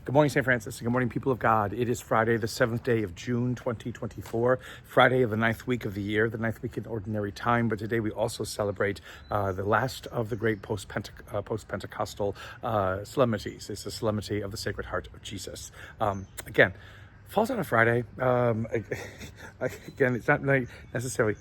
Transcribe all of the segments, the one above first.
Good morning, St. Francis. Good morning, people of God. It is Friday, the 7th day of June, 2024, Friday of the 9th week of the year, the 9th week in Ordinary Time. But today we also celebrate the last of the great post-Pentecostal solemnities. It's the Solemnity of the Sacred Heart of Jesus. Again, falls on a Friday. Again, it's not necessarily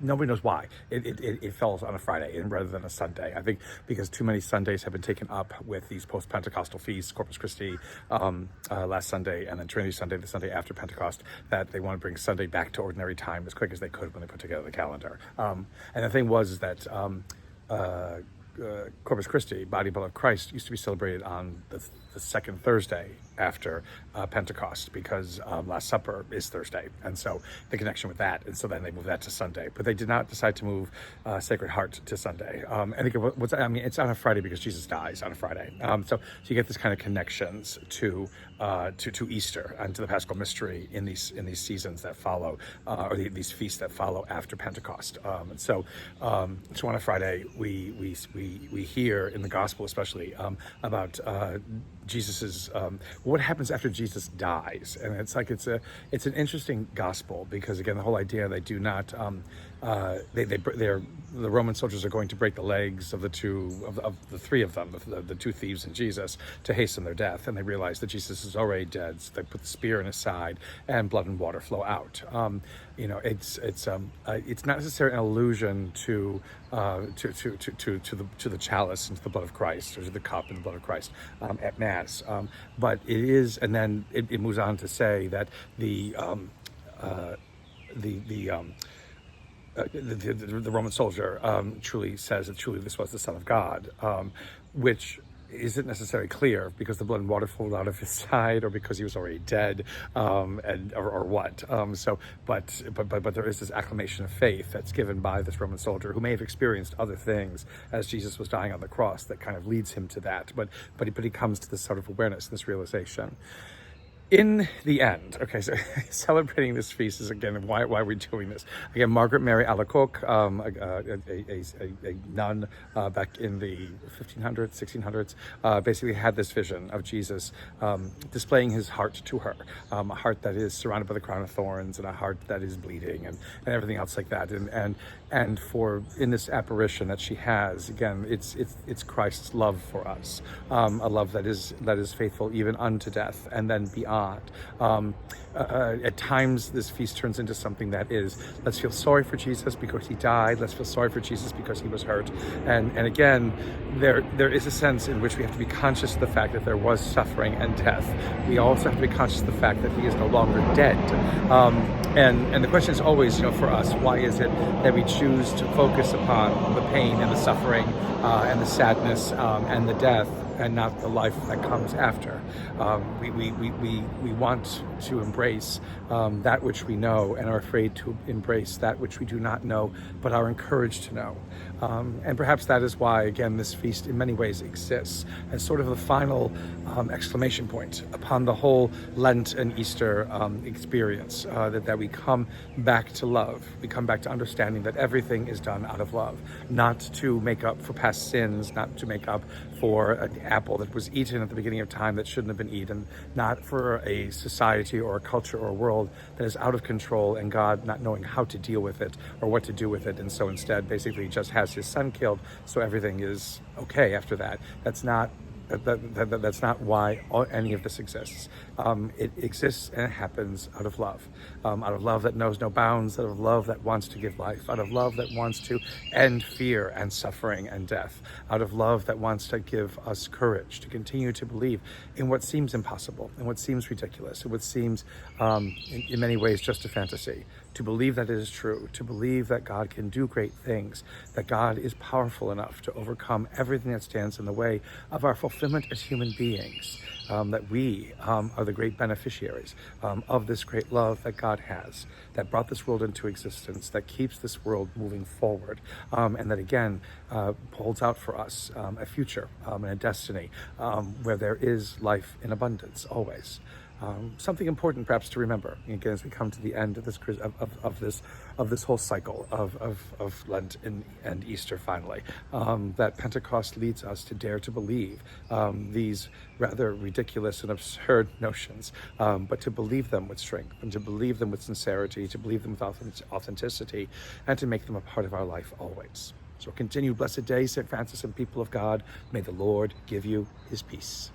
nobody knows why it falls on a Friday rather than a Sunday. I think because too many Sundays have been taken up with these post-Pentecostal feasts, Corpus Christi last Sunday, and then Trinity Sunday, the Sunday after Pentecost, that they want to bring Sunday back to Ordinary Time as quick as they could when they put together the calendar. And the thing was that Corpus Christi, Body and Blood of Christ, used to be celebrated on the second Thursday after Pentecost, because Last Supper is Thursday, and so the connection with that, and so then they moved that to Sunday. But they did not decide to move Sacred Heart to Sunday. I think it's on a Friday because Jesus dies on a Friday. So you get this kind of connections to Easter and to the Paschal Mystery in these seasons that follow, or these feasts that follow after Pentecost. And so on a Friday we hear in the Gospel especially about Jesus's what happens after Jesus dies, and it's an interesting gospel, because again the whole idea they do not the Roman soldiers are going to break the legs of the three of them, the two thieves and Jesus, to hasten their death, and they realize that Jesus is already dead, so they put the spear in his side and blood and water flow out. It's not necessarily an allusion to the chalice and to the blood of Christ, or to the cup and the blood of Christ at Mass, but it is, and then it moves on to say that the Roman soldier truly says that truly this was the Son of God, which isn't necessarily clear, because the blood and water flowed out of his side, or because he was already dead, or what. But there is this acclamation of faith that's given by this Roman soldier, who may have experienced other things as Jesus was dying on the cross, that kind of leads him to that. But he comes to this sort of awareness, this realization. In the end, okay, so celebrating this feast is, again, why we're doing this. Again, Margaret Mary Alacoque, a nun back in the 1500s, 1600s, basically had this vision of Jesus displaying his heart to her, a heart that is surrounded by the crown of thorns, and a heart that is bleeding, and everything else like that. And for in this apparition that she has, again, it's Christ's love for us, a love that is faithful even unto death, and then beyond. At times this feast turns into something that is, let's feel sorry for Jesus because he died, let's feel sorry for Jesus because he was hurt, and again there is a sense in which we have to be conscious of the fact that there was suffering and death. We also have to be conscious of the fact that he is no longer dead, and the question is always, for us, why is it that we choose to focus upon the pain and the suffering and the sadness and the death, and not the life that comes after? We want to embrace that which we know, and are afraid to embrace that which we do not know, but are encouraged to know. And perhaps that is why, again, this feast in many ways exists as sort of the final exclamation point upon the whole Lent and Easter experience, that we come back to love. We come back to understanding that everything is done out of love, not to make up for past sins, not to make up for an apple that was eaten at the beginning of time that shouldn't have been eaten, not for a society or a culture or a world that is out of control, and God not knowing how to deal with it or what to do with it, and so instead basically just has his son killed, so everything is okay after that. That's not why any of this exists. It exists and it happens out of love that knows no bounds, out of love that wants to give life, out of love that wants to end fear and suffering and death, out of love that wants to give us courage to continue to believe in what seems impossible, in what seems ridiculous, in what seems in many ways just a fantasy, to believe that it is true, to believe that God can do great things, that God is powerful enough to overcome everything that stands in the way of our fulfillment as human beings, that we are the great beneficiaries of this great love that God has, that brought this world into existence, that keeps this world moving forward, and that again holds out for us a future and a destiny where there is life in abundance always. Something important perhaps to remember again as we come to the end of this of this whole cycle of Lent and Easter finally, that Pentecost leads us to dare to believe these rather ridiculous and absurd notions, but to believe them with strength and to believe them with sincerity, to believe them with authenticity, and to make them a part of our life always. So continue blessed day, St. Francis and people of God. May the Lord give you his peace.